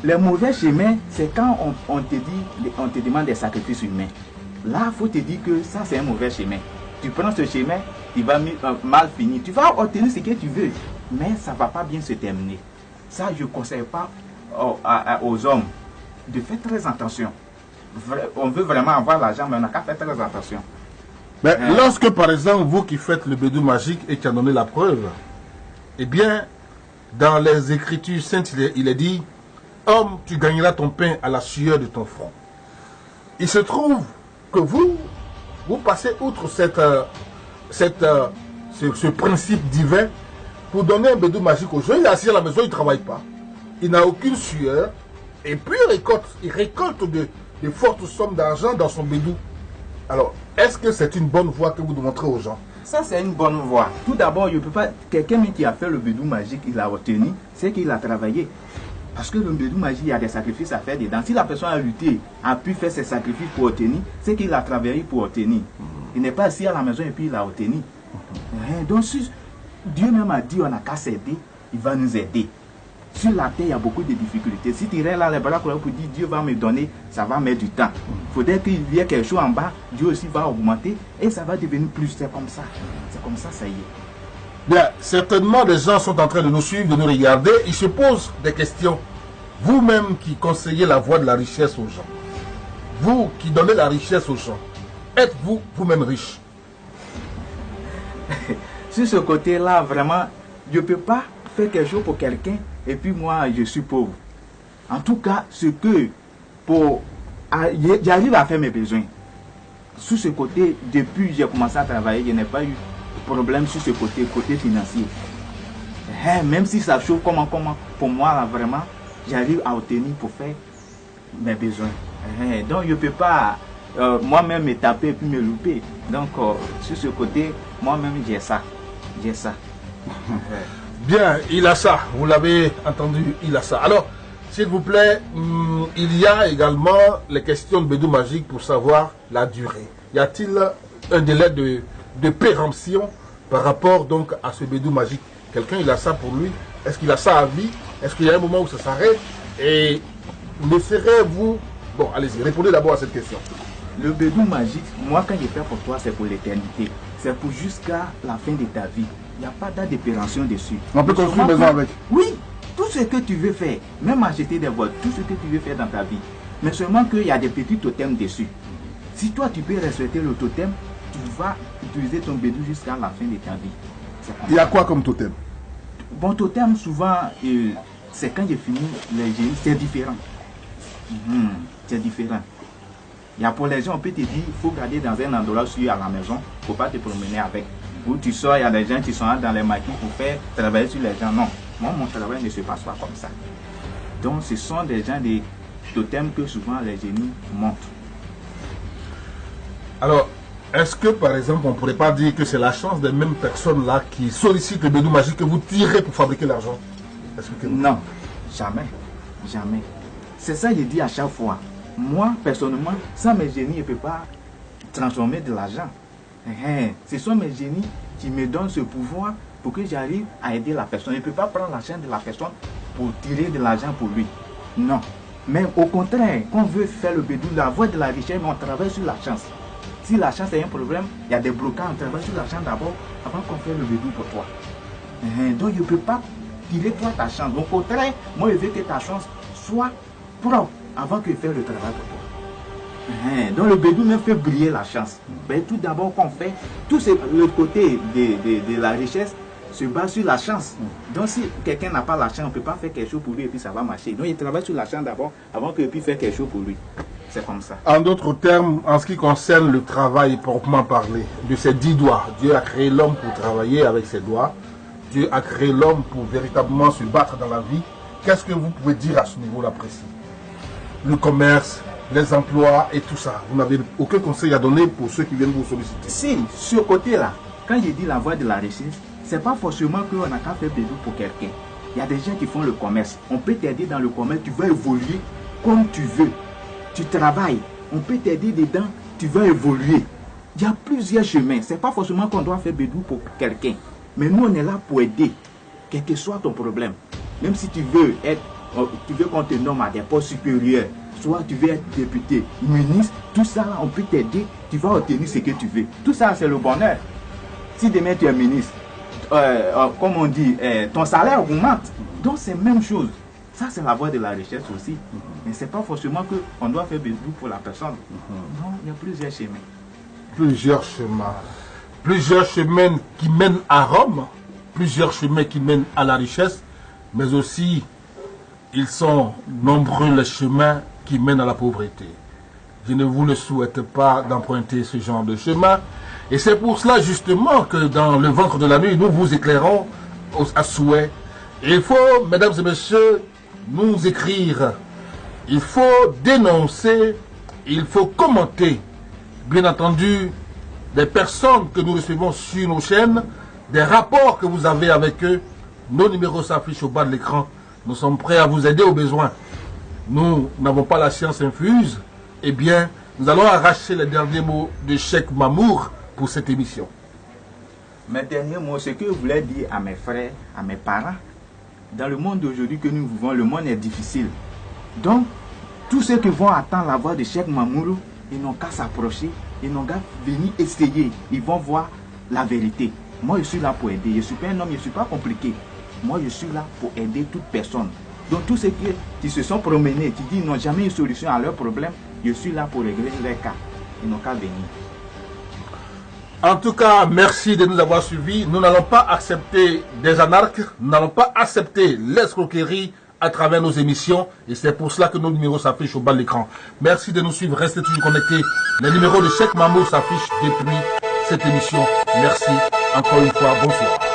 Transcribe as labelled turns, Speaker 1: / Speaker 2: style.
Speaker 1: Le mauvais chemin, c'est quand on te demande des sacrifices humains. Là, il faut te dire que ça, c'est un mauvais chemin. Tu prends ce chemin, il va mal finir. Tu vas obtenir ce que tu veux, mais ça ne va pas bien se terminer. Ça, je ne conseille pas aux hommes de faire très attention. On veut vraiment avoir l'argent, mais on n'a qu'à faire très attention.
Speaker 2: Mais lorsque, par exemple, vous qui faites le bédou magique et qui en donnez la preuve, eh bien, dans les Écritures saintes, il est dit, homme, tu gagneras ton pain à la sueur de ton front. Il se trouve que vous passez outre ce principe divin pour donner un bédou magique aux gens. Il est assis à la maison, il ne travaille pas. Il n'a aucune sueur. Et puis il récolte de fortes sommes d'argent dans son bédou. Alors, est-ce que c'est une bonne voie que vous montrez aux gens?
Speaker 1: Ça, c'est une bonne voie. Tout d'abord, je peux pas. Quelqu'un qui a fait le bédou magique, il l'a obtenu, c'est qu'il a travaillé. Parce que le bédou magique, il y a des sacrifices à faire dedans. Si la personne a lutté, a pu faire ses sacrifices pour obtenir, c'est qu'il a travaillé pour obtenir. Il n'est pas assis à la maison et puis il a obtenu. Donc, si Dieu même a dit on n'a qu'à s'aider, il va nous aider. Sur la terre, il y a beaucoup de difficultés. Si tu restes là, les bras pour dire Dieu va me donner, ça va mettre du temps. Il faudrait qu'il y ait quelque chose en bas, Dieu aussi va augmenter et ça va devenir plus. C'est comme ça. C'est comme ça, ça y est.
Speaker 2: Bien, certainement, des gens sont en train de nous suivre, de nous regarder. Ils se posent des questions. Vous-même qui conseillez la voie de la richesse aux gens, vous qui donnez la richesse aux gens, êtes-vous vous-même riche?
Speaker 1: Sur ce côté-là, vraiment, je ne peux pas faire quelque chose pour quelqu'un et puis moi, je suis pauvre. En tout cas, j'arrive à faire mes besoins. Sur ce côté, depuis que j'ai commencé à travailler, je n'ai pas eu de problème sur ce côté financier. Même si ça chauffe, comment, pour moi, là, vraiment, j'arrive à obtenir pour faire mes besoins. Donc, je ne peux pas moi-même me taper et puis me louper. Donc, sur ce côté, moi-même, j'ai ça. J'ai ça.
Speaker 2: Bien, il a ça. Vous l'avez entendu, il a ça. Alors, s'il vous plaît, il y a également les questions de bédou magique pour savoir la durée. Y a-t-il un délai de péremption par rapport donc à ce bédou magique? Quelqu'un, il a ça pour lui? Est-ce qu'il a ça à vie? Est-ce qu'il y a un moment où ça s'arrête? Et laisserez-vous... Bon, allez-y, répondez d'abord à cette question.
Speaker 1: Le bédou magique, moi, quand je fais pour toi, c'est pour l'éternité. C'est pour jusqu'à la fin de ta vie. Il n'y a pas date de péremption dessus.
Speaker 2: On peut construire une maison avec?
Speaker 1: Oui, tout ce que tu veux faire, même acheter des voitures, tout ce que tu veux faire dans ta vie. Mais seulement qu'il y a des petits totems dessus. Si toi, tu peux respecter le totem, tu vas utiliser ton bédou jusqu'à la fin de ta vie.
Speaker 2: Il y a quoi comme totem?
Speaker 1: Bon, totem, souvent, c'est quand j'ai fini les génies, c'est différent. C'est différent. Il y a pour les gens, on peut te dire, il faut garder dans un endroit sûr à la maison, il ne faut pas te promener avec. Où tu sors, il y a des gens qui sont dans les maquis pour faire travailler sur les gens. Non, moi, mon travail ne se passe pas comme ça. Donc, ce sont des gens, des totems que souvent les génies montent.
Speaker 2: Alors, est-ce que, par exemple, on ne pourrait pas dire que c'est la chance des mêmes personnes-là qui sollicitent le bédou magique que vous tirez pour fabriquer l'argent?
Speaker 1: Non, jamais. Jamais. C'est ça que je dis à chaque fois. Moi, personnellement, sans mes génies, je ne peux pas transformer de l'argent. Ce sont mes génies qui me donnent ce pouvoir pour que j'arrive à aider la personne. Je ne peux pas prendre l'argent de la personne pour tirer de l'argent pour lui. Non. Mais au contraire, quand on veut faire le bédou, la voie de la richesse, on travaille sur la chance. Si la chance est un problème, il y a des blocages, on travaille sur l'argent d'abord avant qu'on fasse le bédou pour toi. Donc je ne peux pas tirer toi ta chance. Au contraire, moi je veux que ta chance soit propre avant que je fasse le travail pour toi. Donc le bédou même fait briller la chance. Mais tout d'abord qu'on fait, tout le côté de la richesse se base sur la chance. Donc si quelqu'un n'a pas la chance, on ne peut pas faire quelque chose pour lui et puis ça va marcher. Donc il travaille sur la chance d'abord avant qu'il puisse faire quelque chose pour lui. C'est comme ça.
Speaker 2: En d'autres termes, en ce qui concerne le travail proprement parlé, de ses 10 doigts, Dieu a créé l'homme pour travailler avec ses doigts. Dieu a créé l'homme pour véritablement se battre dans la vie. Qu'est-ce que vous pouvez dire à ce niveau-là précis? Le commerce, les emplois et tout ça. Vous n'avez aucun conseil à donner pour ceux qui viennent vous solliciter?
Speaker 1: Si, ce côté-là, quand je dis la voie de la richesse, c'est pas forcément qu'on n'a qu'à faire bédou pour quelqu'un. Il y a des gens qui font le commerce. On peut t'aider dans le commerce, tu vas évoluer comme tu veux. Tu travailles, on peut t'aider dedans, tu vas évoluer. Il y a plusieurs chemins. C'est pas forcément qu'on doit faire bédou pour quelqu'un. Mais nous, on est là pour aider, quel que soit ton problème. Même si tu veux être tu veux qu'on te nomme à des postes supérieurs, soit tu veux être député, ministre, tout ça, on peut t'aider, tu vas obtenir ce que tu veux. Tout ça, c'est le bonheur. Si demain tu es ministre, comme on dit, ton salaire augmente. Donc c'est la même chose. Ça, c'est la voie de la richesse aussi. Mais ce n'est pas forcément qu'on doit faire bédou pour la personne. Non, il y a plusieurs chemins.
Speaker 2: Plusieurs chemins. Plusieurs chemins qui mènent à Rome, plusieurs chemins qui mènent à la richesse, mais aussi, ils sont nombreux les chemins qui mènent à la pauvreté. Je ne vous le souhaite pas d'emprunter ce genre de chemin. Et c'est pour cela justement que dans le ventre de la nuit, nous vous éclairons à souhait. Et il faut, mesdames et messieurs, nous écrire. Il faut dénoncer, il faut commenter. Bien entendu, des personnes que nous recevons sur nos chaînes, des rapports que vous avez avec eux, nos numéros s'affichent au bas de l'écran. Nous sommes prêts à vous aider au besoin. Nous n'avons pas la science infuse. Eh bien, nous allons arracher les derniers mots de Cheikh Mamour pour cette émission.
Speaker 1: Mes derniers mots, ce que je voulais dire à mes frères, à mes parents, dans le monde d'aujourd'hui que nous vivons, le monde est difficile. Donc, tous ceux qui vont attendre la voix de Cheikh Mamour, ils n'ont qu'à s'approcher, ils n'ont qu'à venir essayer. Ils vont voir la vérité. Moi, je suis là pour aider. Je ne suis pas un homme, je ne suis pas compliqué. Moi, je suis là pour aider toute personne. Donc, tous ceux qui se sont promenés, qui disent qu'ils n'ont jamais eu de solution à leurs problèmes, je suis là pour régler leurs cas. Ils n'ont qu'à venir.
Speaker 2: En tout cas, merci de nous avoir suivis. Nous n'allons pas accepter des anarques, nous n'allons pas accepter l'escroquerie à travers nos émissions. Et c'est pour cela que nos numéros s'affichent au bas de l'écran. Merci de nous suivre, restez toujours connectés. Les numéros de Cheikh Mamour s'affichent depuis cette émission. Merci encore une fois, bonsoir.